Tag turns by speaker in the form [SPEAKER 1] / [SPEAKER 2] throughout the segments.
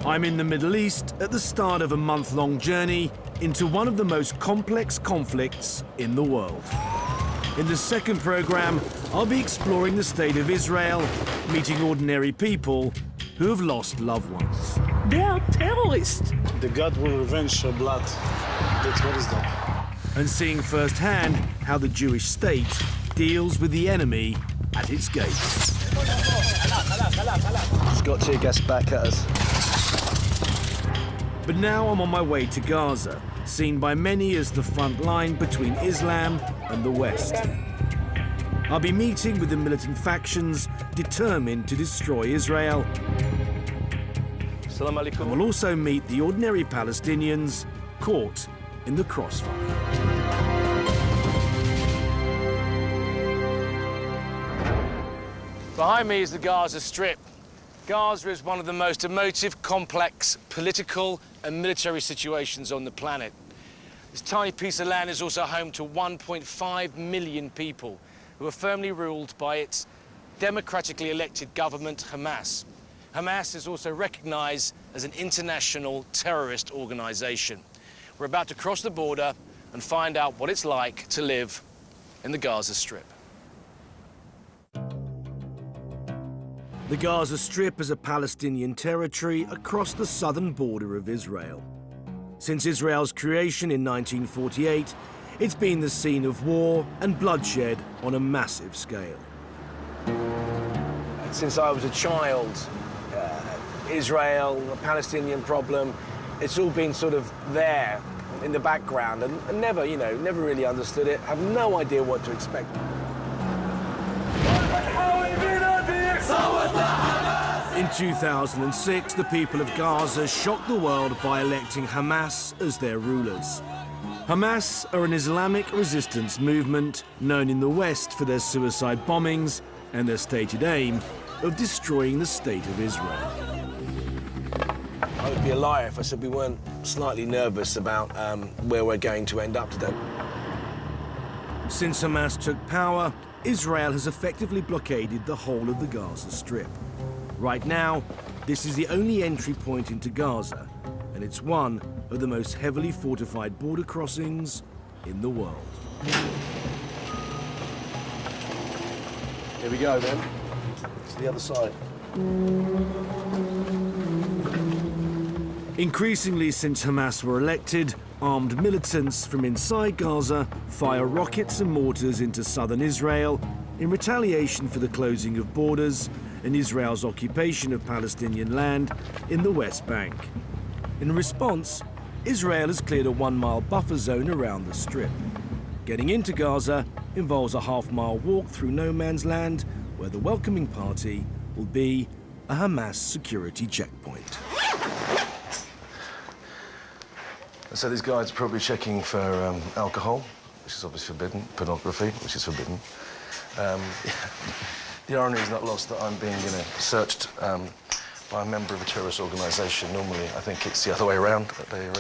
[SPEAKER 1] I'm in the Middle East at the start of a month-long journey into one of the most complex conflicts in the world. In the second program, I'll be exploring the state of Israel, meeting ordinary people who have lost loved ones.
[SPEAKER 2] They are terrorists.
[SPEAKER 3] The God will revenge their blood. That's what is that.
[SPEAKER 1] And seeing firsthand how the Jewish state deals with the enemy at its gates.
[SPEAKER 4] Just got tear gas back at us.
[SPEAKER 1] But now I'm on my way to Gaza, seen by many as the front line between Islam and the West. I'll be meeting with the militant factions determined to destroy Israel.
[SPEAKER 4] Assalamu alaikum.
[SPEAKER 1] And we'll also meet the ordinary Palestinians caught in the crossfire.
[SPEAKER 5] Behind me is the Gaza Strip. Gaza is one of the most emotive, complex political and military situations on the planet. This tiny piece of land is also home to 1.5 million people who are firmly ruled by its democratically elected government, Hamas. Hamas is also recognized as an international terrorist organization. We're about to cross the border and find out what it's like to live in the Gaza Strip.
[SPEAKER 1] The Gaza Strip is a Palestinian territory across the southern border of Israel. Since Israel's creation in 1948, it's been the scene of war and bloodshed on a massive scale.
[SPEAKER 6] Since I was a child, Israel, the Palestinian problem, it's all been sort of there in the background and never, never really understood it, have no idea what to expect.
[SPEAKER 1] In 2006, the people of Gaza shocked the world by electing Hamas as their rulers. Hamas are an Islamic resistance movement known in the West for their suicide bombings and their stated aim of destroying the state of Israel.
[SPEAKER 6] I would be a liar if I said we weren't slightly nervous about where we're going to end up today.
[SPEAKER 1] Since Hamas took power, Israel has effectively blockaded the whole of the Gaza Strip. Right now, this is the only entry point into Gaza, and it's one of the most heavily fortified border crossings in the world.
[SPEAKER 6] Here we go then, to the other side.
[SPEAKER 1] Increasingly since Hamas were elected, armed militants from inside Gaza fire rockets and mortars into southern Israel in retaliation for the closing of borders and Israel's occupation of Palestinian land in the West Bank. In response, Israel has cleared a 1-mile buffer zone around the Strip. Getting into Gaza involves a half-mile walk through no man's land, where the welcoming party will be a Hamas security checkpoint.
[SPEAKER 4] So these guys are probably checking for alcohol, which is obviously forbidden, pornography, which is forbidden. The irony is not lost that I'm being, searched by a member of a terrorist organisation. Normally, I think it's the other way around. That they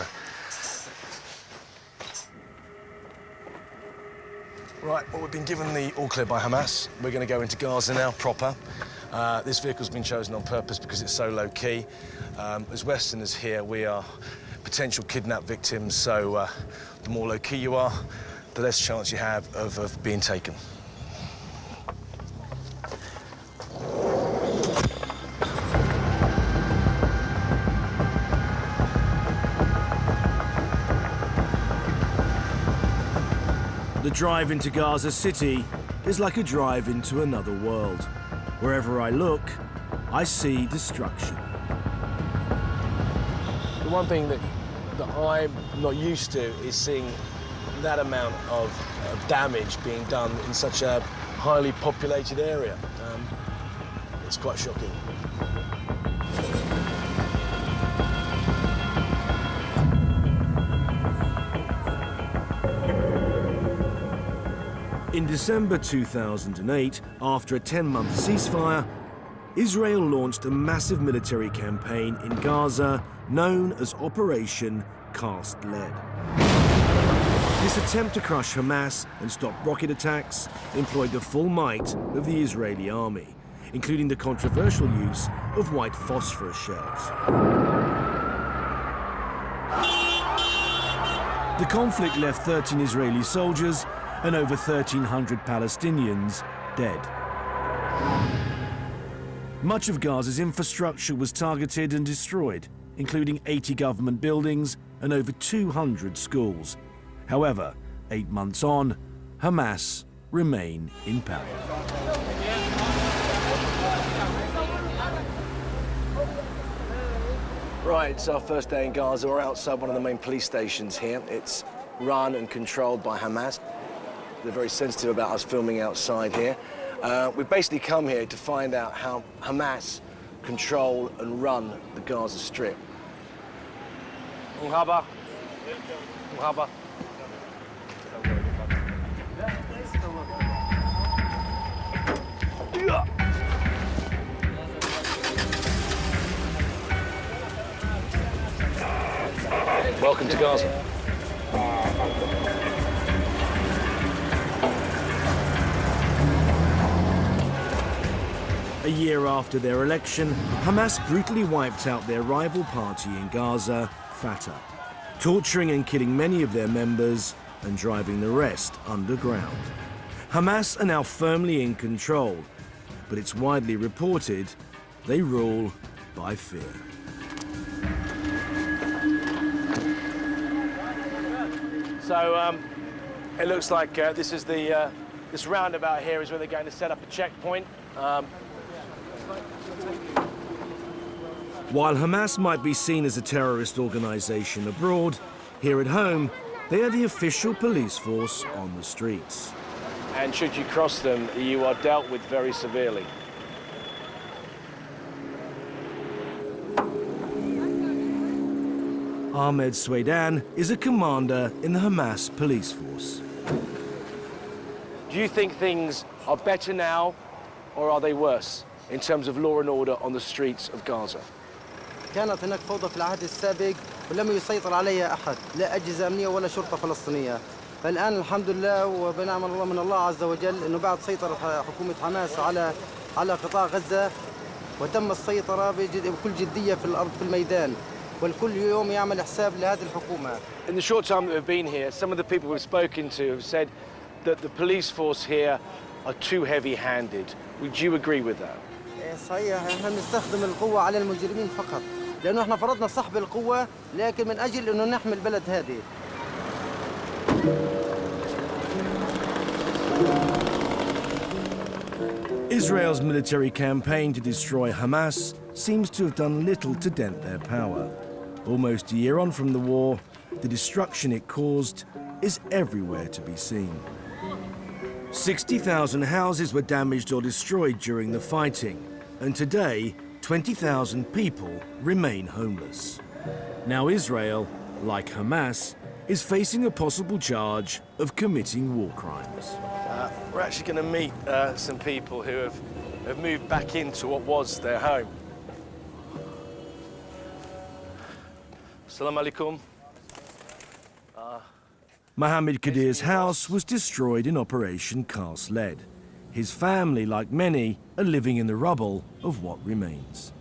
[SPEAKER 4] Right, well, we've been given the all-clear by Hamas. We're going to go into Gaza now, proper. This vehicle's been chosen on purpose because it's so low-key. As Westerners here, we are potential kidnap victims, so the more low-key you are, the less chance you have of being taken.
[SPEAKER 1] The drive into Gaza City is like a drive into another world. Wherever I look, I see destruction.
[SPEAKER 6] The one thing that I'm not used to is seeing that amount of damage being done in such a highly populated area. It's quite shocking.
[SPEAKER 1] In December 2008, after a 10-month ceasefire, Israel launched a massive military campaign in Gaza known as Operation Cast Lead. This attempt to crush Hamas and stop rocket attacks employed the full might of the Israeli army. including the controversial use of white phosphorus shells. The conflict left 13 Israeli soldiers and over 1,300 Palestinians dead. Much of Gaza's infrastructure was targeted and destroyed, including 80 government buildings and over 200 schools. However, 8 months on, Hamas remain in power.
[SPEAKER 6] Right, it's our first day in Gaza. We're outside one of the main police stations here. It's run and controlled by Hamas. They're very sensitive about us filming outside here. We've basically come here to find out how Hamas control and run the Gaza Strip. Merhaba. Merhaba. Welcome to Gaza.
[SPEAKER 1] A year after their election, Hamas brutally wiped out their rival party in Gaza, Fatah, torturing and killing many of their members and driving the rest underground. Hamas are now firmly in control, but it's widely reported they rule by fear.
[SPEAKER 6] So it looks like this is the this roundabout here is where they're going to set up a checkpoint.
[SPEAKER 1] While Hamas might be seen as a terrorist organization abroad, here at home, they are the official police force on the streets.
[SPEAKER 6] And should you cross them, you are dealt with very severely.
[SPEAKER 1] Ahmed Swaydan is a commander in the Hamas police force.
[SPEAKER 6] Do you think things are better now, or are they worse in terms of law and order on the streets of Gaza?
[SPEAKER 7] كانت هناك فوضى في العهد السابق ولم يسيطر عليها أحد، لا أجهزة أمنية ولا شرطة فلسطينية. فالآن الحمد لله وبنعم الله من الله عز وجل إنه بعد سيطرة حكومة حماس على قطاع غزة وتم السيطرة بكل جدية في الأرض في الميدان والكل يوم يعمل حساب لهذه الحكومة.
[SPEAKER 6] In the short time that we've been here, some of the people we've spoken to have said that the police force here are too heavy-handed. Would you agree with that?
[SPEAKER 7] صحيح، احنا بنستخدم القوة على المجرمين فقط، لأنه احنا فرضنا سحب القوة لكن من أجل إنه نحمي البلد هذه.
[SPEAKER 1] Israel's military campaign to destroy Hamas seems to have done little to dent their power. Almost a year on from the war, the destruction it caused is everywhere to be seen. 60,000 houses were damaged or destroyed during the fighting, and today 20,000 people remain homeless. Now Israel, like Hamas, is facing a possible charge of committing war crimes.
[SPEAKER 6] We're actually going to meet some people who have moved back into what was their home. Assalamu alaikum.
[SPEAKER 1] Mohammed Qadir's house was destroyed in Operation Cast Lead. His family, like many, are living in the rubble of what remains.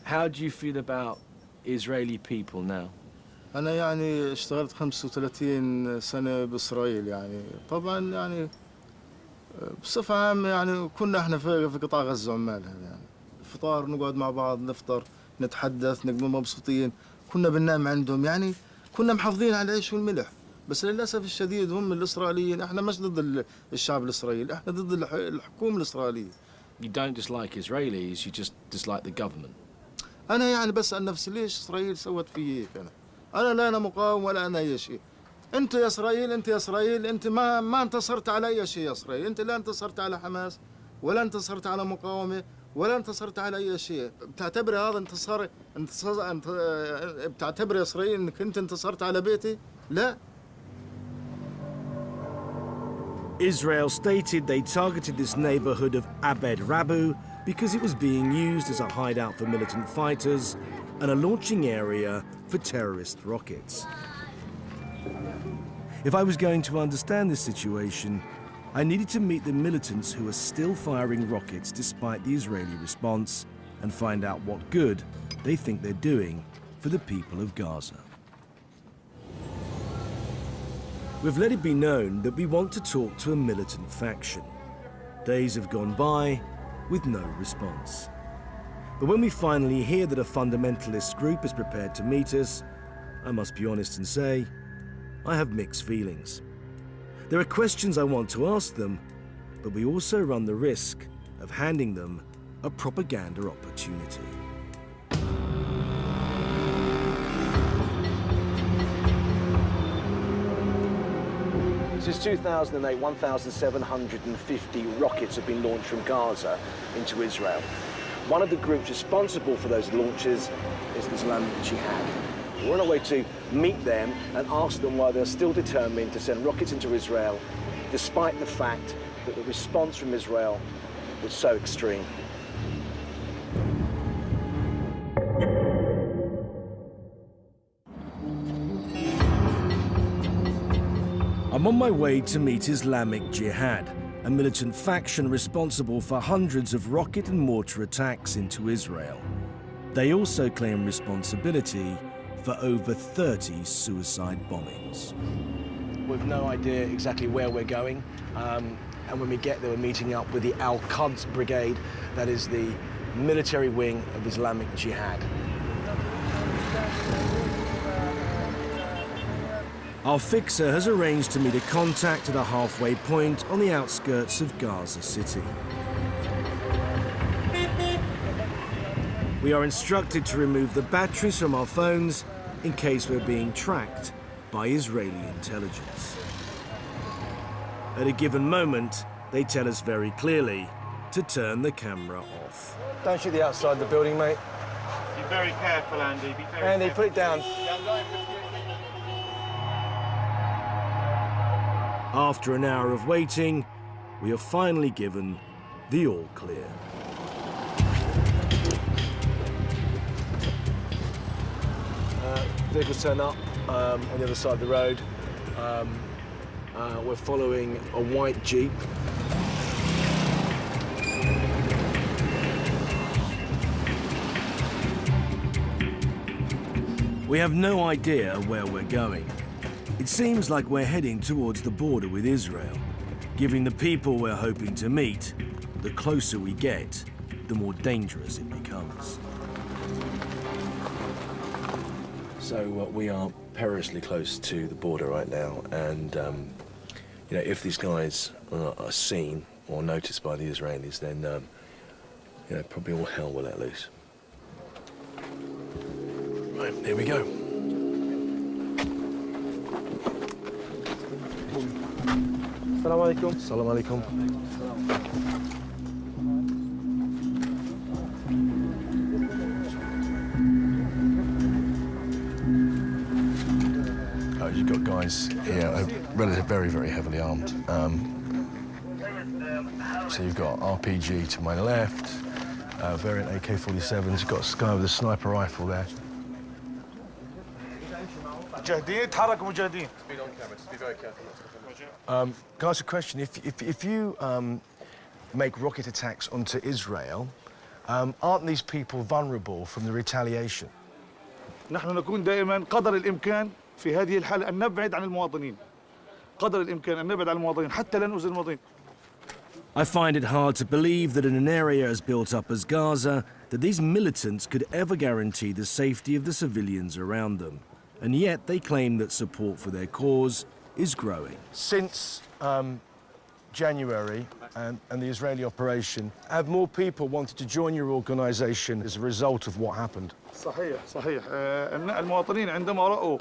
[SPEAKER 6] How do you feel about Israeli people now?
[SPEAKER 8] أنا يعني اشتغلت 35 سنة بإسرائيل يعني طبعا يعني بصفة عامة يعني كنا احنا في قطاع غزة عمال يعني الفطار نقعد مع بعض نفطر نتحدث نبقى مبسوطين كنا بننام عندهم يعني كنا محافظين على العيش والملح بس للأسف الشديد هم الإسرائيليين احنا مش ضد الشعب الإسرائيلي احنا ضد الحكومة الإسرائيلية.
[SPEAKER 6] You don't dislike Israelis, you just dislike the government.
[SPEAKER 8] أنا يعني بسأل نفسي ليش إسرائيل سوت في هيك أنا لا أنا مقاوم ولا أنا أي شيء. أنت يا إسرائيل أنت ما انتصرت على أي شيء يا إسرائيل، أنت لا انتصرت على حماس ولا انتصرت على مقاومة ولا انتصرت على أي شيء. بتعتبر هذا انتصار بتعتبر يا إسرائيل إنك أنت انتصرت على بيتي؟ لا.
[SPEAKER 1] Israel stated they targeted this neighborhood of Abed Rabu because it was being used as a hideout for militant fighters and a launching area for terrorist rockets. If I was going to understand this situation, I needed to meet the militants who are still firing rockets despite the Israeli response and find out what good they think they're doing for the people of Gaza. We've let it be known that we want to talk to a militant faction. Days have gone by with no response. But when we finally hear that a fundamentalist group is prepared to meet us, I must be honest and say, I have mixed feelings. There are questions I want to ask them, but we also run the risk of handing them a propaganda opportunity.
[SPEAKER 6] Since 2008, 1,750 rockets have been launched from Gaza into Israel. One of the groups responsible for those launches is the Islamic Jihad. We're on our way to meet them and ask them why they're still determined to send rockets into Israel, despite the fact that the response from Israel was so extreme.
[SPEAKER 1] I'm on my way to meet Islamic Jihad, a militant faction responsible for hundreds of rocket and mortar attacks into Israel. They also claim responsibility for over 30 suicide bombings.
[SPEAKER 6] We've no idea exactly where we're going, and when we get there, we're meeting up with the Al-Quds Brigade, that is the military wing of Islamic Jihad.
[SPEAKER 1] Our fixer has arranged to meet a contact at a halfway point on the outskirts of Gaza City. We are instructed to remove the batteries from our phones in case we're being tracked by Israeli intelligence. At a given moment, they tell us very clearly to turn the camera off.
[SPEAKER 6] Don't shoot the outside of the building, mate.
[SPEAKER 9] Be very careful, Andy. Be very
[SPEAKER 6] Andy,
[SPEAKER 9] careful.
[SPEAKER 6] put it down.
[SPEAKER 1] After an hour of waiting, we are finally given the all clear.
[SPEAKER 6] Vehicles turn up on the other side of the road. We're following a white Jeep.
[SPEAKER 1] We have no idea where we're going. It seems like we're heading towards the border with Israel. Giving the people we're hoping to meet, the closer we get, the more dangerous it becomes.
[SPEAKER 6] So we are perilously close to the border right now, and you know, if these guys are seen or noticed by the Israelis, then you know, probably all hell will let loose. Right, here we go.
[SPEAKER 7] السلام عليكم.
[SPEAKER 6] Assalamu alaikum. You've got guys here, very, very heavily armed. So you've got RPG to my left, variant AK-47s. You've got a guy with a sniper rifle there.
[SPEAKER 9] مجاهدين تحركوا مجاهدين.
[SPEAKER 6] Guys, a question. If you make rocket attacks onto Israel, aren't these people vulnerable from the retaliation?
[SPEAKER 9] نحن نكون دائما قدر الإمكان في هذه الحالة أن نبعد عن المواطنين. قدر الإمكان أن نبعد عن المواطنين حتى لا نؤذي المواطنين.
[SPEAKER 1] I find it hard to believe that in an area as built up as Gaza, that these militants could ever guarantee the safety of the civilians around them. And yet they claim that support for their cause is growing.
[SPEAKER 6] Since January and the Israeli operation, have more people wanted to join your organisation as a result of what happened?
[SPEAKER 9] صحيح. المواطنين عندما رأوا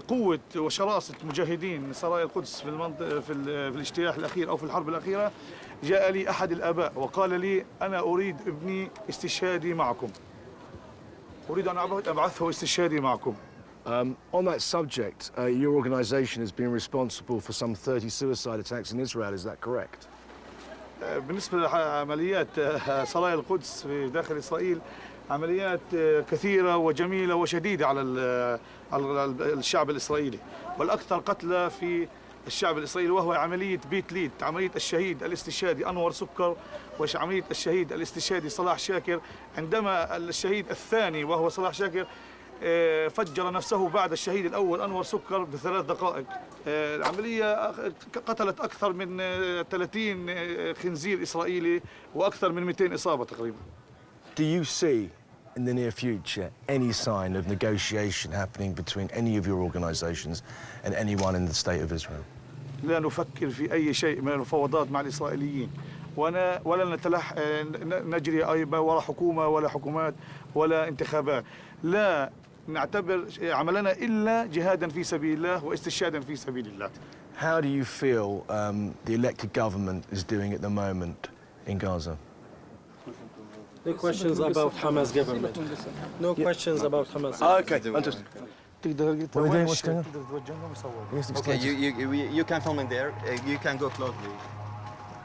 [SPEAKER 9] قوة وشراسة مجاهدين سرايا القدس في المنطقة في الاجتياح الأخير أو في الحرب الأخيرة، جاء لي أحد الآباء وقال لي أنا أريد ابني استشهادي معكم. أريد أن أبعثه استشهادي معكم.
[SPEAKER 6] On that subject, your organisation has been responsible for some 30 suicide attacks in Israel, is that correct?
[SPEAKER 9] بالنسبة لعمليات سرايا القدس في داخل إسرائيل، عمليات كثيرة وجميلة وشديدة على الشعب الإسرائيلي، والأكثر قتلى في الشعب الإسرائيلي، وهو عملية بيت ليد، عملية الشهيد الاستشهادي أنور سكر وعملية الشهيد الاستشهادي صلاح شاكر. عندما الشهيد الثاني وهو صلاح شاكر فجر نفسه بعد الشهيد الأول أنور سكر ب3 دقائق. العملية قتلت أكثر من 30 خنزير إسرائيلي وأكثر من 200 إصابة تقريبا.
[SPEAKER 4] Do you see in the near future any sign of negotiation happening between any of your organizations and anyone in the state of Israel?
[SPEAKER 9] لا نفكر في أي شيء من المفاوضات مع الإسرائيليين، ولا نجري ولا حكومة ولا حكومات ولا انتخابات. لا نعتبر عملنا إلا جهادا في سبيل الله واستشهادا في سبيل الله.
[SPEAKER 4] How do you feel the elected government is doing at the moment in Gaza?
[SPEAKER 2] No questions about Hamas government. No questions about Hamas.
[SPEAKER 4] Okay, understood. What are we doing? What's going on?
[SPEAKER 10] Okay, you can film in there. You can go closely.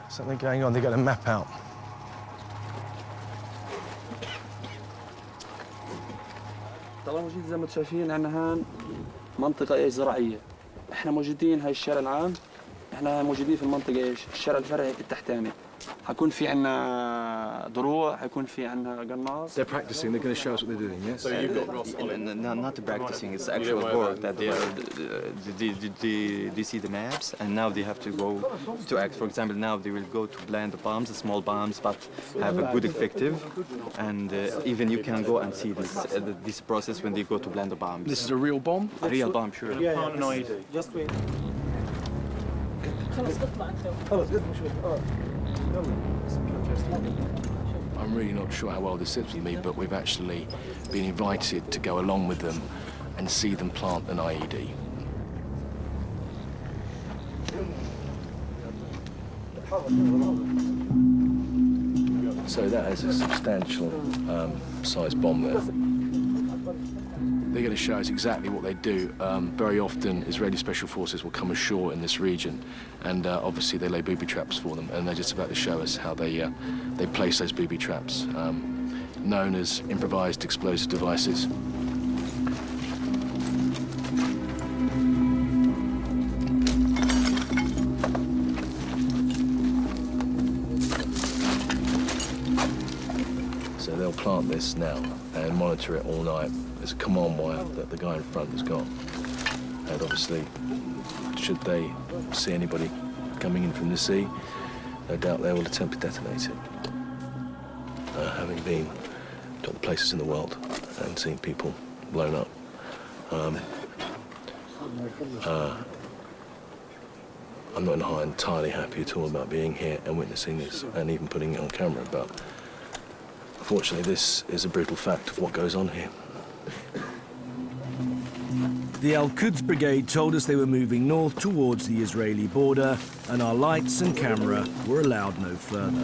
[SPEAKER 4] Something going on. They've got a map out.
[SPEAKER 11] طبعا موجود زي ما انتم شايفين عندنا هون منطقة ايش زراعية. احنا موجودين هاي الشارع العام، احنا موجودين في المنطقة ايش؟ الشارع الفرعي التحتاني. حيكون في عندنا دروع، حيكون في عندنا قناص.
[SPEAKER 12] They're practicing. They're going to show us what they're doing. Yes.
[SPEAKER 10] So you've got Ross on it. Not practicing. It's actual work that they see the maps and now they have to go to act. For example, now they will go to plant the bombs, the small bombs, but have a good effective. And even you can go and see this process when they go to plant the bombs.
[SPEAKER 12] This is a real bomb.
[SPEAKER 10] A real bomb, sure.
[SPEAKER 2] Just wait.
[SPEAKER 12] I'm really not sure how well this sits with me, but we've actually been invited to go along with them and see them plant an IED. So that is a substantial size bomb there. They're going to show us exactly what they do. Very often, Israeli special forces will come ashore in this region, and obviously they lay booby traps for them. And they're just about to show us how they place those booby traps, known as improvised explosive devices. So they'll plant this now and monitor it all night. There's a command wire that the guy in front has got. And obviously, should they see anybody coming in from the sea, no doubt they will attempt to detonate it. Having been to other places in the world and seen people blown up, I'm not entirely happy at all about being here and witnessing this and even putting it on camera, but unfortunately this is a brutal fact of what goes on here.
[SPEAKER 1] The Al-Quds Brigade told us they were moving north towards the Israeli border, and our lights and camera were allowed no further.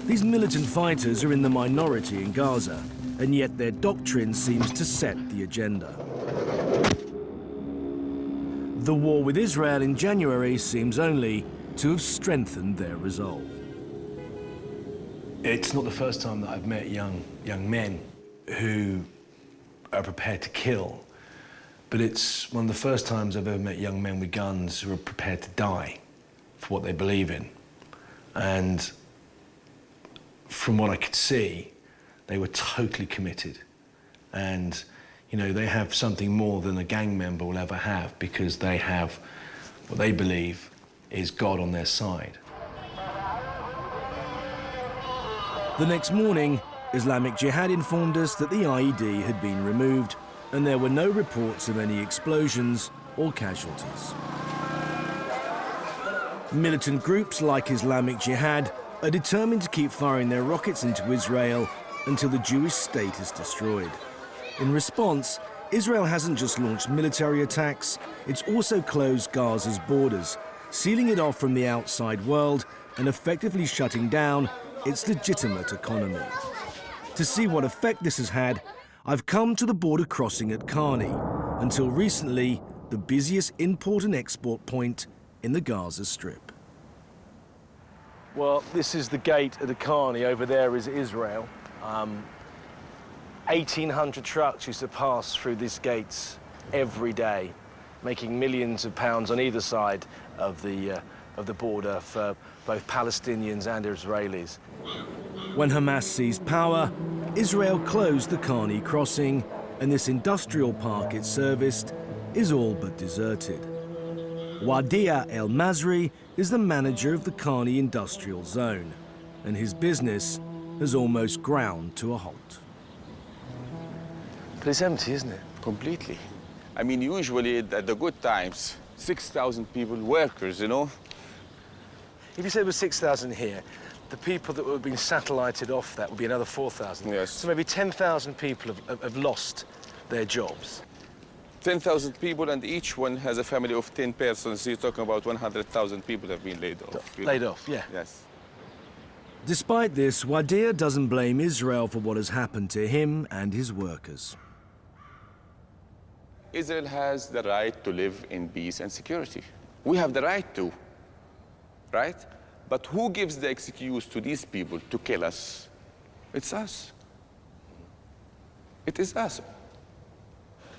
[SPEAKER 1] These militant fighters are in the minority in Gaza, and yet their doctrine seems to set the agenda. The war with Israel in January seems only to have strengthened their resolve.
[SPEAKER 6] It's not the first time that I've met young men who are prepared to kill, but it's one of the first times I've ever met young men with guns who are prepared to die for what they believe in. And from what I could see, they were totally committed. And, you know, they have something more than a gang member will ever have, because they have what they believe is God on their side.
[SPEAKER 1] The next morning, Islamic Jihad informed us that the IED had been removed and there were no reports of any explosions or casualties. Militant groups like Islamic Jihad are determined to keep firing their rockets into Israel until the Jewish state is destroyed. In response, Israel hasn't just launched military attacks, it's also closed Gaza's borders, sealing it off from the outside world and effectively shutting down its legitimate economy. To see what effect this has had, I've come to the border crossing at Karni, until recently the busiest import and export point in the Gaza Strip.
[SPEAKER 6] Well, this is the gate of the Karni. Over there is Israel. 1,800 trucks used to pass through these gates every day. making millions of pounds on either side of the border for both Palestinians and Israelis.
[SPEAKER 1] When Hamas seized power, Israel closed the Karni crossing, and this industrial park it serviced is all but deserted. Wadia El Masri is the manager of the Karni industrial zone, and his business has almost ground to a halt.
[SPEAKER 6] But it's empty, isn't it?
[SPEAKER 13] Completely. I mean, usually at the good times, 6,000 people, workers, you know.
[SPEAKER 6] If you say there were 6,000 here, the people that were being satellited off that would be another 4,000.
[SPEAKER 13] Yes.
[SPEAKER 6] So maybe 10,000 people have lost their jobs.
[SPEAKER 13] 10,000 people, and each one has a family of 10 persons. So you're talking about 100,000 people have been laid off.
[SPEAKER 6] Laid off, yeah.
[SPEAKER 13] Yes.
[SPEAKER 1] Despite this, Wadia doesn't blame Israel for what has happened to him and his workers.
[SPEAKER 13] Israel has the right to live in peace and security. We have the right to, right? But who gives the excuse to these people to kill us? It's us. It is us.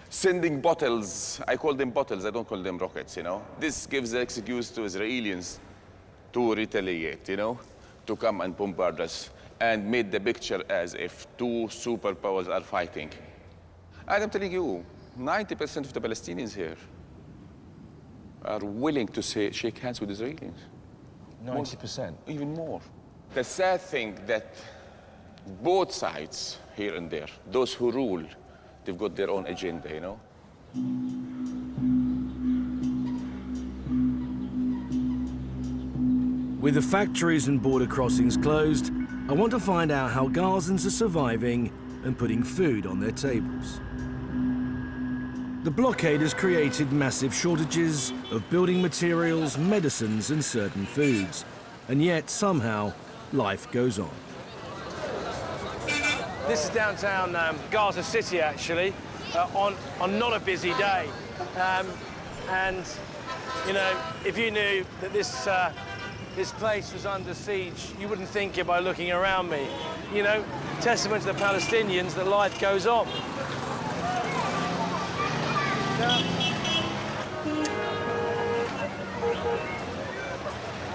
[SPEAKER 13] Sending bottles, I call them bottles, I don't call them rockets, you know? This gives the excuse to Israelis to retaliate, you know? To come and bombard us and made the picture as if two superpowers are fighting. And I'm telling you, 90% of the Palestinians here are willing to shake hands with Israelis.
[SPEAKER 6] 90%?
[SPEAKER 13] Even more. The sad thing that both sides here and there, those who rule, they've got their own agenda, you know?
[SPEAKER 1] With the factories and border crossings closed, I want to find out how Gazans are surviving and putting food on their tables. The blockade has created massive shortages of building materials, medicines and certain foods. And yet, somehow, life goes on.
[SPEAKER 5] This is downtown Gaza City, actually, on not a busy day. And, you know, if you knew that this place was under siege, you wouldn't think it by looking around me. You know, testament to the Palestinians that life goes on.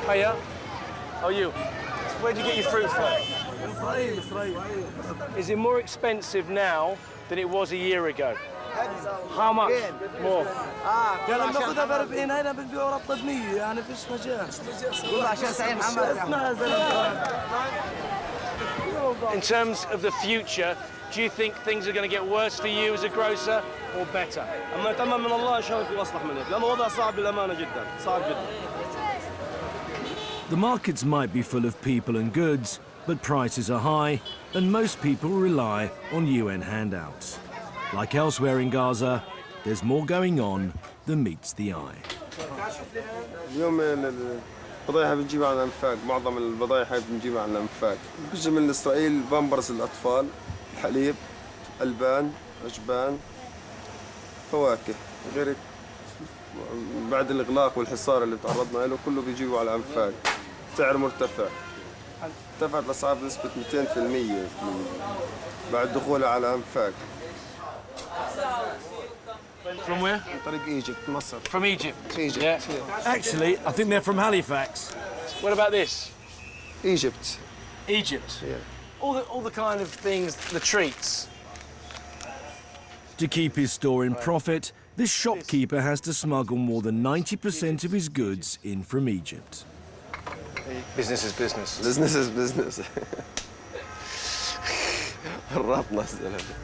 [SPEAKER 5] Hiya. How are you? Where'd you get your fruit from? Is it more expensive now than it was a year ago? How much more?
[SPEAKER 14] قال لما ناخذها ب 40 هنا بنبيعها رطب 100 يعني فيش مجال. والله عشان سعيد محمد.
[SPEAKER 5] In terms of the future, do you think things are going to get worse for you as a grocer or better?
[SPEAKER 14] أما يتمم من الله إن شاء الله يكون أصلح من هيك، لأنه وضع صعب بالأمانة جدا، صعب جدا.
[SPEAKER 1] The markets might be full of people and goods, but prices are high, and most people rely on UN handouts. Like elsewhere in Gaza, there's more going on than meets the eye.
[SPEAKER 15] اليوم البضائع بنجيبها عن الأنفاق، معظم البضائع بنجيبها عن الأنفاق. بيجي من إسرائيل بامبرز الأطفال، حليب، ألبان، أجبان، فواكه، غير بعد الإغلاق والحصار اللي تعرضنا له كله بيجيبوا على الأنفاق. سعر مرتفع. ارتفعت الأسعار بنسبة 200% بعد دخولها على الأنفاق.
[SPEAKER 5] From where?
[SPEAKER 15] طريق Egypt, مصر.
[SPEAKER 5] From Egypt?
[SPEAKER 15] Egypt.
[SPEAKER 5] Yeah.
[SPEAKER 1] Actually, I think they're from Halifax.
[SPEAKER 5] What about this?
[SPEAKER 15] Egypt.
[SPEAKER 5] Egypt?
[SPEAKER 15] Yeah.
[SPEAKER 5] All the kind of things, the treats.
[SPEAKER 1] To keep his store in profit, this shopkeeper has to smuggle more than 90% of his goods in from Egypt.
[SPEAKER 6] Business is business.
[SPEAKER 15] Business is business. ربطنا الزلمة.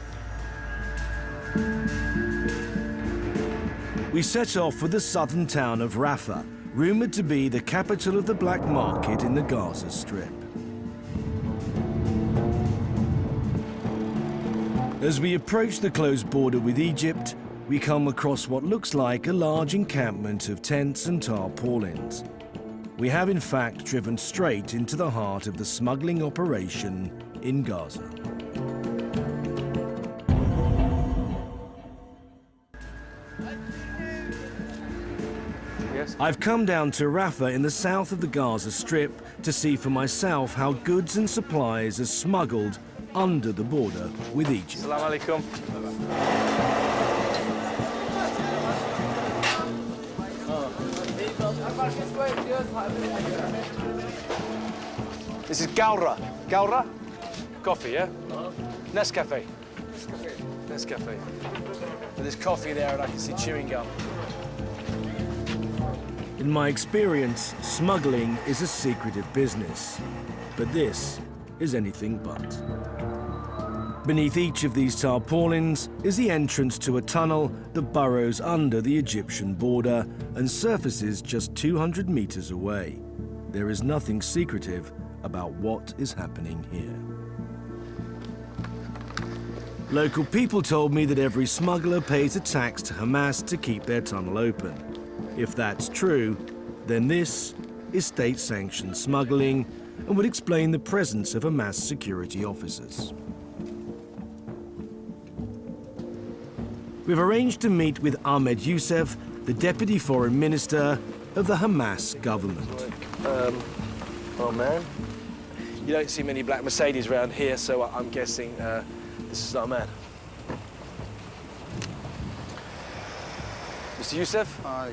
[SPEAKER 1] We set off for the southern town of Rafah, rumoured to be the capital of the black market in the Gaza Strip. As we approach the closed border with Egypt, we come across what looks like a large encampment of tents and tarpaulins. We have in fact driven straight into the heart of the smuggling operation in Gaza. I've come down to Rafah in the south of the Gaza Strip to see for myself how goods and supplies are smuggled under the border with Egypt.
[SPEAKER 5] Assalamu alaikum. This is Gaura. Gaura? Coffee, yeah? Nescafe. Nescafe. But there's coffee there and I can see chewing gum.
[SPEAKER 1] In my experience, smuggling is a secretive business, but this is anything but. Beneath each of these tarpaulins is the entrance to a tunnel that burrows under the Egyptian border and surfaces just 200 meters away. There is nothing secretive about what is happening here. Local people told me that every smuggler pays a tax to Hamas to keep their tunnel open. If that's true, then this is state-sanctioned smuggling and would explain the presence of Hamas security officers. We've arranged to meet with Ahmed Youssef, the Deputy Foreign Minister of the Hamas government.
[SPEAKER 5] Oh man, you don't see many black Mercedes around here, so I'm guessing this is our man. Mr. Youssef?
[SPEAKER 16] Hi.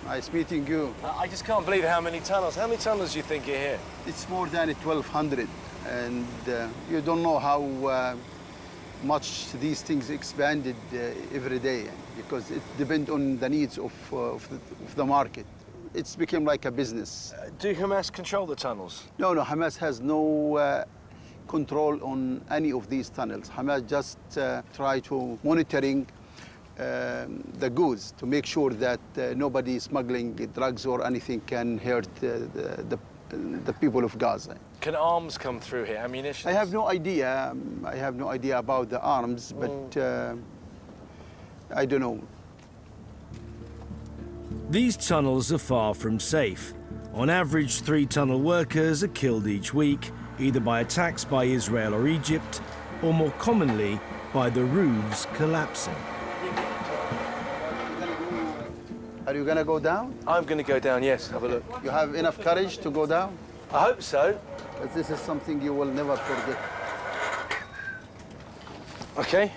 [SPEAKER 16] Nice meeting you.
[SPEAKER 5] I just can't believe how many tunnels do you think are here?
[SPEAKER 16] It's more than 1,200, and you don't know how much these things expanded every day, because it depends on the needs of the market. It's become like a business.
[SPEAKER 5] Do Hamas control the tunnels?
[SPEAKER 16] No, Hamas has no control on any of these tunnels. Hamas just try to monitoring the goods to make sure that nobody smuggling drugs or anything can hurt the people of Gaza.
[SPEAKER 5] Can arms come through here, ammunition?
[SPEAKER 16] I have no idea. I have no idea about the arms, but I don't know.
[SPEAKER 1] These tunnels are far from safe. On average, 3 tunnel workers are killed each week, either by attacks by Israel or Egypt, or more commonly, by the roofs collapsing.
[SPEAKER 16] Are you gonna go down?
[SPEAKER 5] I'm gonna go down, yes, have a look.
[SPEAKER 16] You have enough courage to go down?
[SPEAKER 5] I hope so.
[SPEAKER 16] But this is something you will never forget.
[SPEAKER 5] Okay.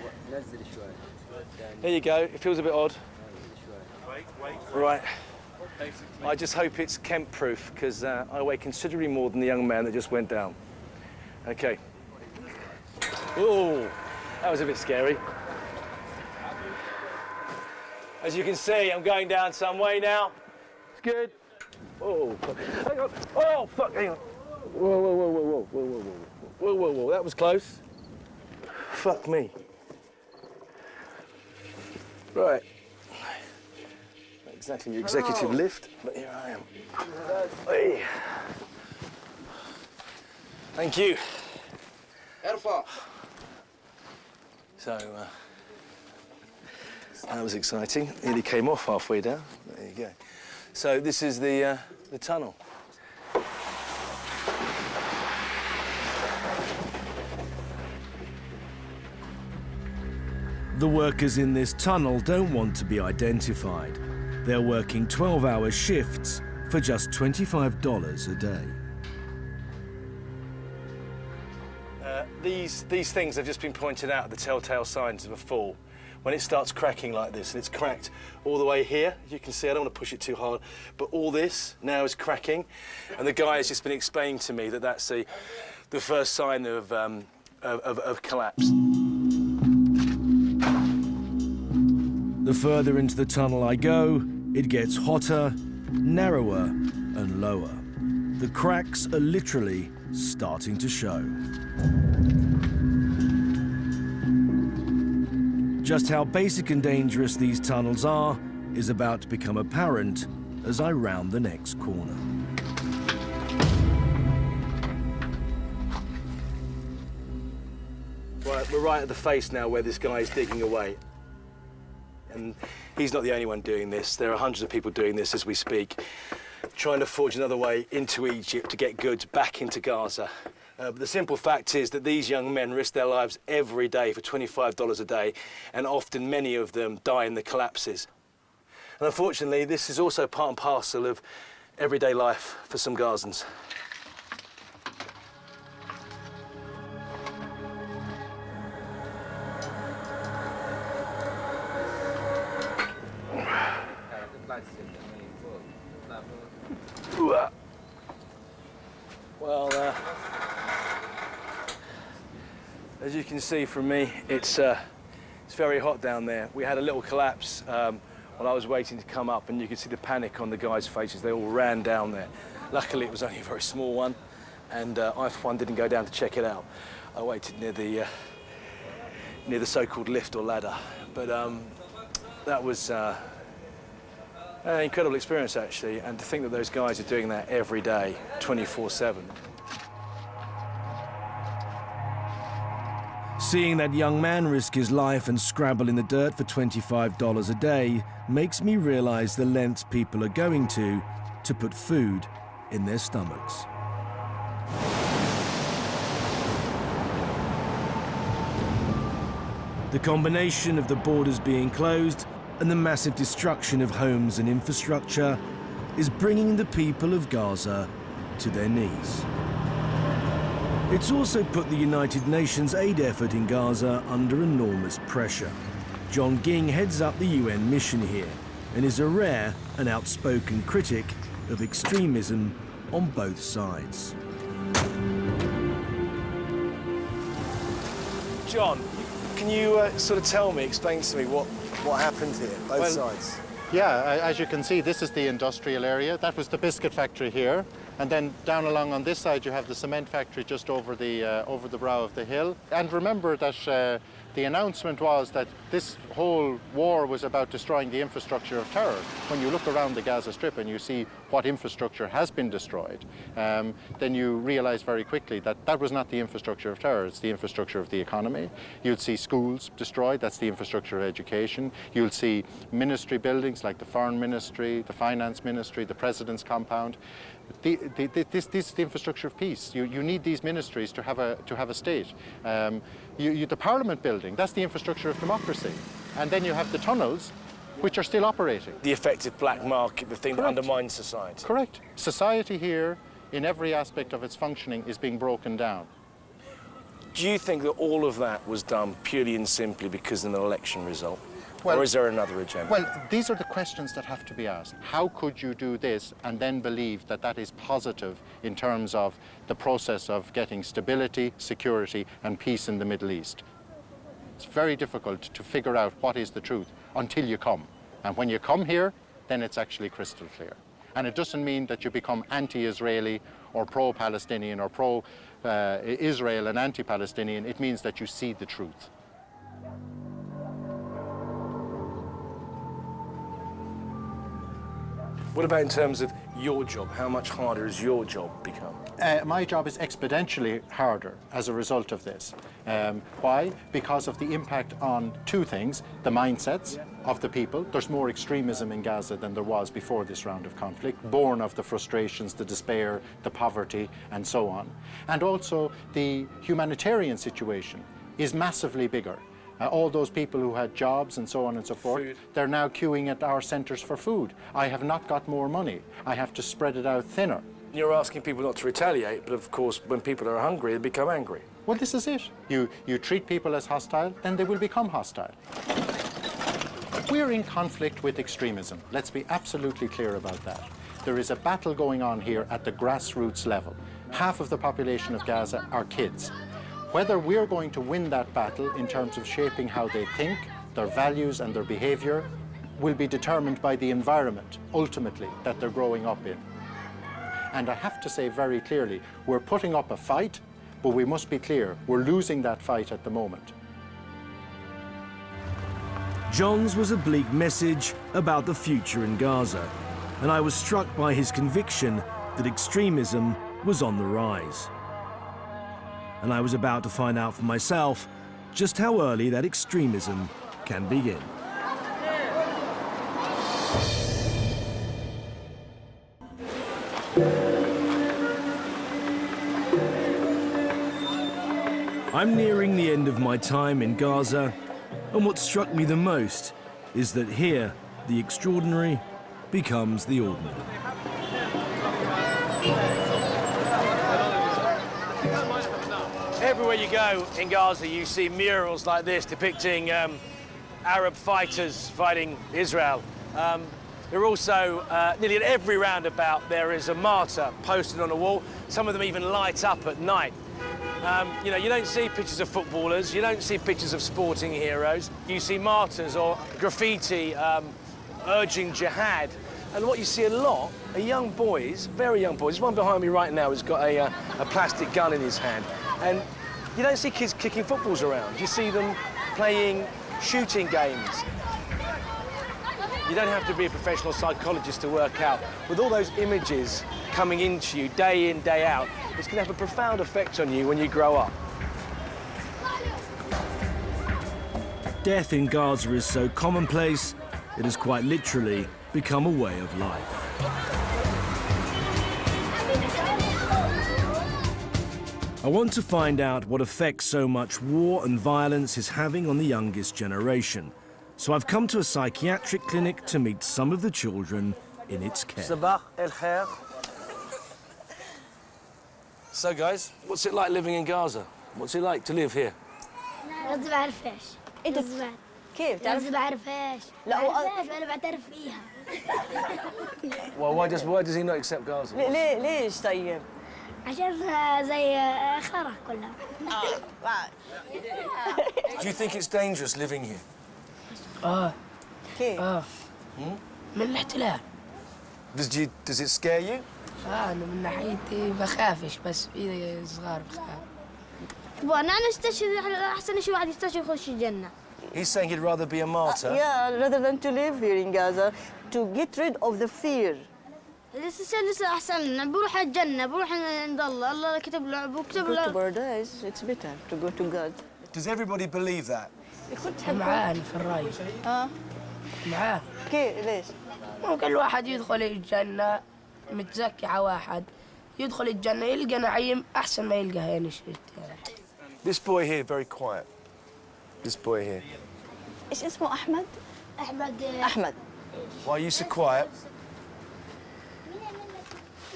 [SPEAKER 5] There you go, it feels a bit odd. Right. I just hope it's Kemp-proof, because I weigh considerably more than the young man that just went down. Okay. Oh, that was a bit scary. As you can see, I'm going down some way now. It's good. Oh, hang on. Oh, fuck, hang on. Whoa, whoa, whoa, whoa, whoa, whoa, whoa, whoa, whoa, whoa, that was close. Fuck me. Right. Not exactly the executive lift, but here I am. Hey. Thank you. So, that was exciting. Nearly came off halfway down. There you go. So this is the tunnel.
[SPEAKER 1] The workers in this tunnel don't want to be identified. They're working 12-hour shifts for just $25 a day.
[SPEAKER 5] These things have just been pointed out, the telltale signs of a fall. When it starts cracking like this, and it's cracked all the way here, you can see, I don't want to push it too hard, but all this now is cracking. And the guy has just been explaining to me that that's the first sign of collapse.
[SPEAKER 1] The further into the tunnel I go, it gets hotter, narrower, and lower. The cracks are literally starting to show. Just how basic and dangerous these tunnels are is about to become apparent as I round the next corner.
[SPEAKER 5] Right, we're right at the face now where this guy is digging away. And he's not the only one doing this. There are hundreds of people doing this as we speak, trying to forge another way into Egypt to get goods back into Gaza. But the simple fact is that these young men risk their lives every day for $25 a day, and often many of them die in the collapses. And unfortunately, this is also part and parcel of everyday life for some Gazans.
[SPEAKER 6] Well, as you can see from me, it's very hot down there. We had a little collapse while I was waiting to come up, and you could see the panic on the guys' faces. They all ran down there. Luckily, it was only a very small one, and I, for one, didn't go down to check it out. I waited near the so-called lift or ladder. But that was an incredible experience, actually, and to think that those guys are doing that every day, 24/7.
[SPEAKER 1] Seeing that young man risk his life and scrabble in the dirt for $25 a day makes me realize the lengths people are going to put food in their stomachs. The combination of the borders being closed and the massive destruction of homes and infrastructure is bringing the people of Gaza to their knees. It's also put the United Nations aid effort in Gaza under enormous pressure. John Ging heads up the UN mission here and is a rare and outspoken critic of extremism on both sides.
[SPEAKER 6] John, can you sort of explain to me what happened here, both sides?
[SPEAKER 17] Yeah, as you can see, this is the industrial area. That was the biscuit factory here. And then down along on this side, you have the cement factory just over the brow of the hill. And remember that the announcement was that this whole war was about destroying the infrastructure of terror. When you look around the Gaza Strip and you see what infrastructure has been destroyed, then you realize very quickly that that was not the infrastructure of terror, it's the infrastructure of the economy. You'd see schools destroyed, that's the infrastructure of education. You'll see ministry buildings like the Foreign Ministry, the Finance Ministry, the President's compound. This is the infrastructure of peace. You need these ministries to have a state. The Parliament building, that's the infrastructure of democracy. And then you have the tunnels, which are still operating.
[SPEAKER 6] The effective black market, the thing
[SPEAKER 17] Correct.
[SPEAKER 6] that undermines society.
[SPEAKER 17] Correct. Society here, in every aspect of its functioning, is being broken down.
[SPEAKER 6] Do you think that all of that was done purely and simply because of an election result?
[SPEAKER 17] Well,
[SPEAKER 6] or is there another agenda?
[SPEAKER 17] Well, these are the questions that have to be asked. How could you do this and then believe that that is positive in terms of the process of getting stability, security, and peace in the Middle East? It's very difficult to figure out what is the truth until you come. And when you come here, then it's actually crystal clear. And it doesn't mean that you become anti-Israeli or pro-Palestinian or pro-Israel and anti-Palestinian. It means that you see the truth.
[SPEAKER 6] What about in terms of your job? How much harder has your job become?
[SPEAKER 17] My job is exponentially harder as a result of this. Why? Because of the impact on two things: the mindsets of the people. There's more extremism in Gaza than there was before this round of conflict, born of the frustrations, the despair, the poverty, and so on. And also the humanitarian situation is massively bigger. All those people who had jobs and so on and so forth, they're now queuing at our centres for food. I have not got more money. I have to spread it out thinner.
[SPEAKER 6] You're asking people not to retaliate, but of course, when people are hungry, they become angry.
[SPEAKER 17] Well, this is it. You treat people as hostile, then they will become hostile. We're in conflict with extremism. Let's be absolutely clear about that. There is a battle going on here at the grassroots level. Half of the population of Gaza are kids. Whether we're going to win that battle in terms of shaping how they think, their values and their behaviour, will be determined by the environment, ultimately, that they're growing up in. And I have to say very clearly, we're putting up a fight, but we must be clear, we're losing that fight at the moment.
[SPEAKER 1] John's was a bleak message about the future in Gaza, and I was struck by his conviction that extremism was on the rise. And I was about to find out for myself just how early that extremism can begin. I'm nearing the end of my time in Gaza, and what struck me the most is that here, the extraordinary becomes the ordinary.
[SPEAKER 5] Everywhere you go in Gaza, you see murals like this depicting Arab fighters fighting Israel. There are also, nearly at every roundabout, there is a martyr posted on a wall. Some of them even light up at night. You know, you don't see pictures of footballers, you don't see pictures of sporting heroes. You see martyrs or graffiti urging jihad. And what you see a lot are young boys, very young boys. This one behind me right now has got a plastic gun in his hand. And you don't see kids kicking footballs around. You see them playing shooting games. You don't have to be a professional psychologist to work out. With all those images coming into you day in, day out, it's going to have a profound effect on you when you grow up.
[SPEAKER 1] Death in Gaza is so commonplace, it has quite literally become a way of life. I want to find out what effect so much war and violence is having on the youngest generation. So I've come to a psychiatric clinic to meet some of the children in its care.
[SPEAKER 5] So, guys, what's it like living in Gaza? What's it like to live here?
[SPEAKER 18] ما بعرفش.
[SPEAKER 19] انت كيف تعرف؟
[SPEAKER 18] ما بعرفش.
[SPEAKER 19] لا هو
[SPEAKER 18] أنا بعترف فيها.
[SPEAKER 5] Well, why does he not accept Gaza?
[SPEAKER 19] ليش طيب؟
[SPEAKER 18] عشان زي خرا كلها.
[SPEAKER 5] Do you think it's dangerous living here?
[SPEAKER 19] كيف؟
[SPEAKER 14] من الاحتلال.
[SPEAKER 5] Does it scare you?
[SPEAKER 14] أنا من ناحيتي بخافش بس في صغار بخاف.
[SPEAKER 18] أنا نستشهد أحسن شيء واحد يستشهد يخش الجنة.
[SPEAKER 5] He's saying he'd rather be a martyr.
[SPEAKER 19] Yeah, rather than to live here in Gaza, to get rid of the fear.
[SPEAKER 18] لسه أحسن بروح الجنة بروح عند الله كتب له بكتب له.
[SPEAKER 19] Go to paradise, it's better to go to God.
[SPEAKER 5] Does everybody believe that?
[SPEAKER 14] معاه في الرأي. معاه.
[SPEAKER 19] كيف ليش؟
[SPEAKER 14] ممكن الواحد يدخل الجنة متزكي على واحد يدخل الجنة يلقى نعيم أحسن ما يلقى يعني شيء.
[SPEAKER 5] This boy here, very quiet. This boy here.
[SPEAKER 19] إيش اسمه أحمد؟ أحمد.
[SPEAKER 5] Why are you so quiet?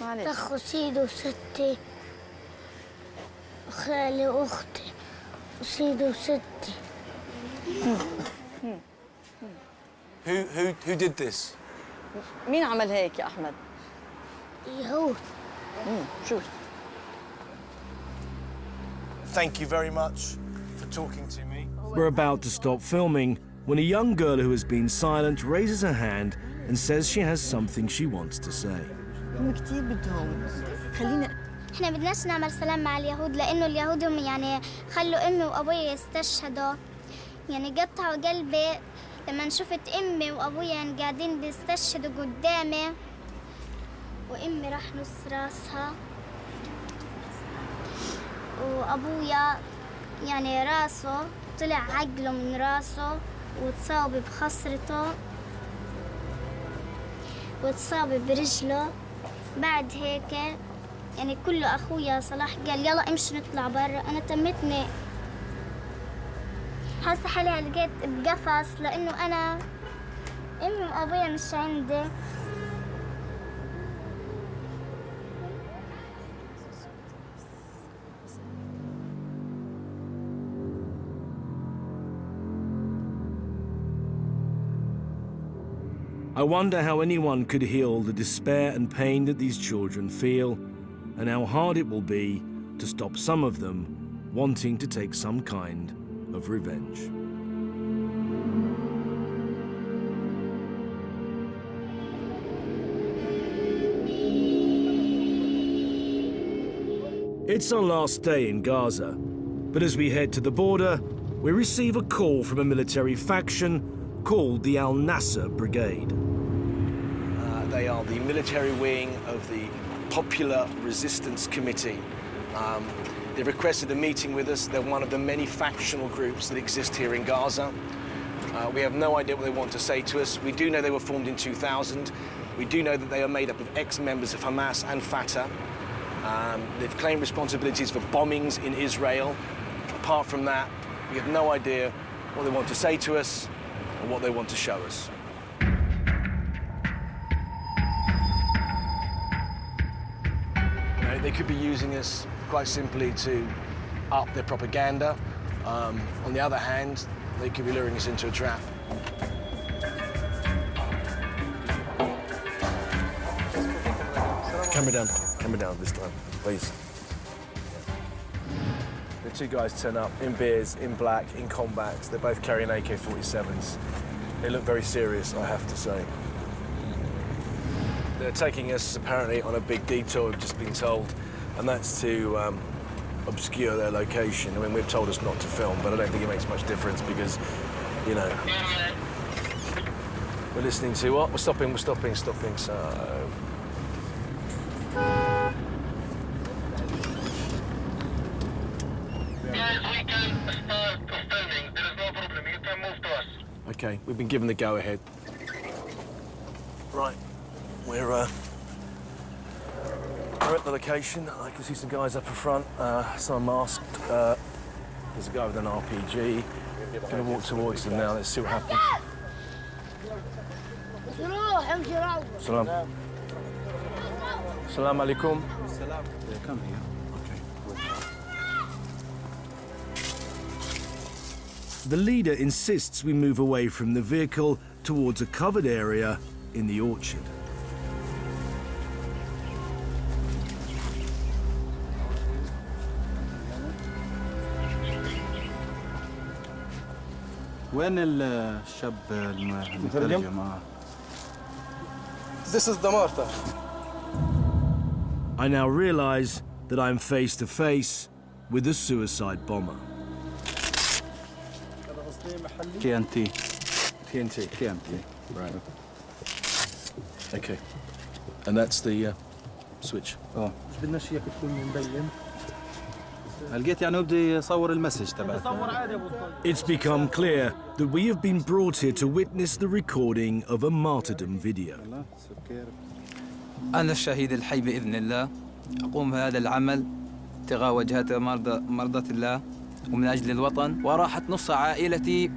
[SPEAKER 19] معلش.
[SPEAKER 18] أخو سيدي وستي وخالي وأختي وسيدي وستي.
[SPEAKER 5] Who did this?
[SPEAKER 19] مين عمل هيك يا أحمد؟
[SPEAKER 18] يهود.
[SPEAKER 19] شوف.
[SPEAKER 5] Thank you very much for talking to me.
[SPEAKER 1] We're about to stop filming when a young girl who has been silent raises her hand and says she has something she wants to say.
[SPEAKER 19] هم كتير بدهم خلينا
[SPEAKER 18] احنا بدناش نعمل سلام مع اليهود لانه اليهود هم يعني خلوا امي وابويا يستشهدوا يعني قطعوا قلبي لما شفت امي وابويا يعني قاعدين بيستشهدوا قدامي وامي راح نص راسها وابويا يعني راسه طلع عقله من راسه وتصاب بخصرته وتصاب برجله. بعد هيك يعني كله اخويا صلاح قال يلا امشي نطلع برا. انا تمتني حاسه حالي لقيت بقفص لانه انا امي وابويا مش عندي.
[SPEAKER 1] I wonder how anyone could heal the despair and pain that these children feel, and how hard it will be to stop some of them wanting to take some kind of revenge. It's our last day in Gaza, but as we head to the border, we receive a call from a military faction called the Al Nasser Brigade.
[SPEAKER 5] They are the military wing of the Popular Resistance Committee. They requested a meeting with us. They're one of the many factional groups that exist here in Gaza. We have no idea what they want to say to us. We do know they were formed in 2000. We do know that they are made up of ex-members of Hamas and Fatah. They've claimed responsibilities for bombings in Israel. Apart from that, we have no idea what they want to say to us or what they want to show us. They could be using us quite simply to up their propaganda. On the other hand, they could be luring us into a trap.
[SPEAKER 6] Camera down this time, please. The two guys turn up in beers, in black, in combats. They're both carrying AK-47s. They look very serious, I have to say. They're taking us apparently on a big detour, we've just been told, and that's to obscure their location. I mean, we've told us not to film, but I don't think it makes much difference because, you know, we're listening to what? We're stopping, so... Okay, we've been given the go-ahead. Right, we're at the location. I can see some guys up in front, some masked. There's a guy with an RPG. Gonna walk towards them now, let's see what happens. Salam. Salam alaikum.
[SPEAKER 20] Salam. Come here.
[SPEAKER 1] The leader insists we move away from the vehicle towards a covered area in the orchard.
[SPEAKER 20] وين الشاب المترجم؟
[SPEAKER 2] This is the Martha.
[SPEAKER 1] I now realize that I'm face to face with a suicide bomber.
[SPEAKER 20] TNT.
[SPEAKER 6] TNT. Right. Okay. And that's the switch.
[SPEAKER 20] بدنا شيء تكون مبين. لقيت يعني بدي يصور المسج تبعك.
[SPEAKER 1] It's become clear that we have been brought here to witness the recording of a martyrdom video.
[SPEAKER 21] أنا الشهيد الحي بإذن الله أقوم بهذا العمل ابتغاء وجهات مرضاة الله ومن أجل الوطن وراحت نص عائلتي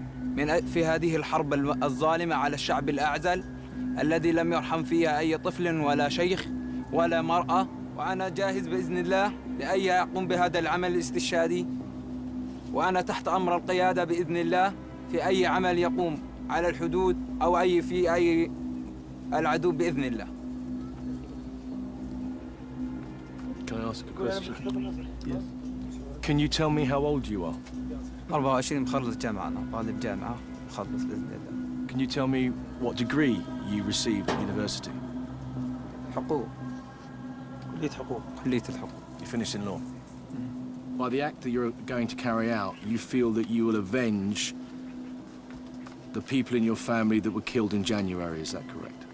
[SPEAKER 21] في هذه الحرب الظالمة على الشعب الأعزل الذي لم يرحم فيها أي طفل ولا شيخ ولا مرأة وأنا جاهز بإذن الله لأي أقوم بهذا العمل الاستشهادي وأنا تحت أمر القيادة بإذن الله في أي عمل يقوم على الحدود أو في أي العدو بإذن الله.
[SPEAKER 6] Can I ask a question? Yes. Can you tell me how old you are?
[SPEAKER 21] 24 مخلص جامعة أنا طالب جامعة مخلص بإذن الله.
[SPEAKER 6] Can you tell me what degree you received at university?
[SPEAKER 21] حقوق. كلية الحقوق.
[SPEAKER 6] You finished in law. By the act that you're going to carry out, you feel that you will avenge the people in your family that were killed in January, is that correct?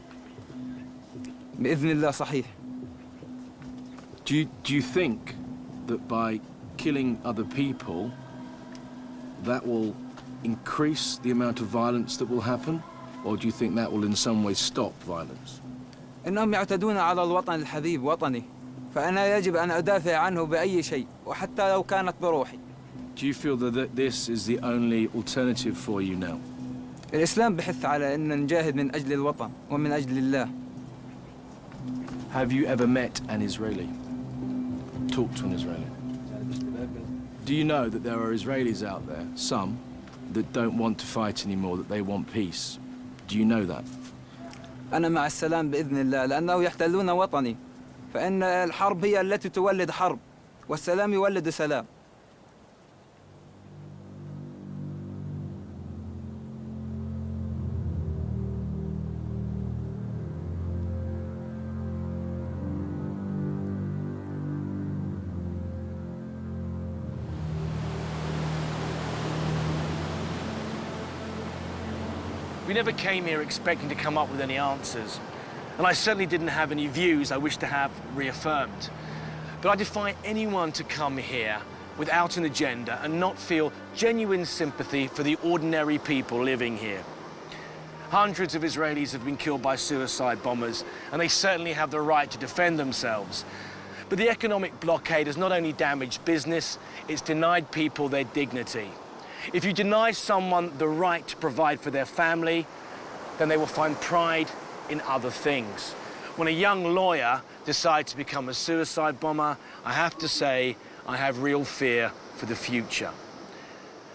[SPEAKER 21] بإذن الله صحيح.
[SPEAKER 6] Do you think that by killing other people, that will increase the amount of violence that will happen? Or do you think that will in some way stop violence?
[SPEAKER 21] إنهم يعتدون على الوطن الحبيب وطني فأنا يجب أن أدافع عنه بأي شيء وحتى لو كانت بروحي.
[SPEAKER 6] Do you feel that this is the only alternative for you now?
[SPEAKER 21] الإسلام بحث على أن نجاهد من أجل الوطن ومن أجل الله.
[SPEAKER 6] Have you ever met an Israeli? Talked to an Israeli? Do you know that there are Israelis out there, some, that don't want to fight anymore, that they want peace? Do you know that?
[SPEAKER 21] أنا مع السلام بإذن الله لأنه يحتلون وطني فإن الحرب هي التي تولد حرب والسلام يولد سلام.
[SPEAKER 5] We never came here expecting to come up with any answers. And I certainly didn't have any views I wish to have reaffirmed. But I defy anyone to come here without an agenda and not feel genuine sympathy for the ordinary people living here. Hundreds of Israelis have been killed by suicide bombers, and they certainly have the right to defend themselves. But the economic blockade has not only damaged business, it's denied people their dignity. If you deny someone the right to provide for their family, then they will find pride in other things. When a young lawyer decides to become a suicide bomber, I have to say I have real fear for the future.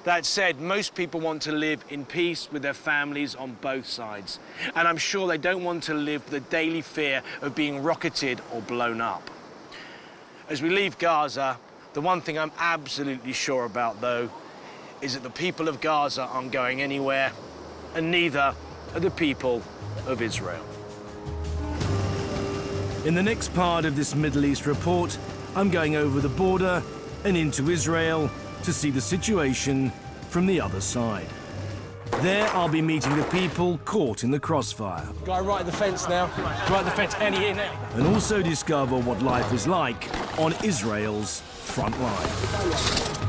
[SPEAKER 5] That said, most people want to live in peace with their families on both sides. And I'm sure they don't want to live with the daily fear of being rocketed or blown up. As we leave Gaza, the one thing I'm absolutely sure about, though, is that the people of Gaza aren't going anywhere, and neither are the people of Israel.
[SPEAKER 1] In the next part of this Middle East report, I'm going over the border and into Israel to see the situation from the other side. There I'll be meeting the people caught in the crossfire.
[SPEAKER 2] Guy right at the fence now. Right at the fence, and here now.
[SPEAKER 1] And also discover what life is like on Israel's front line.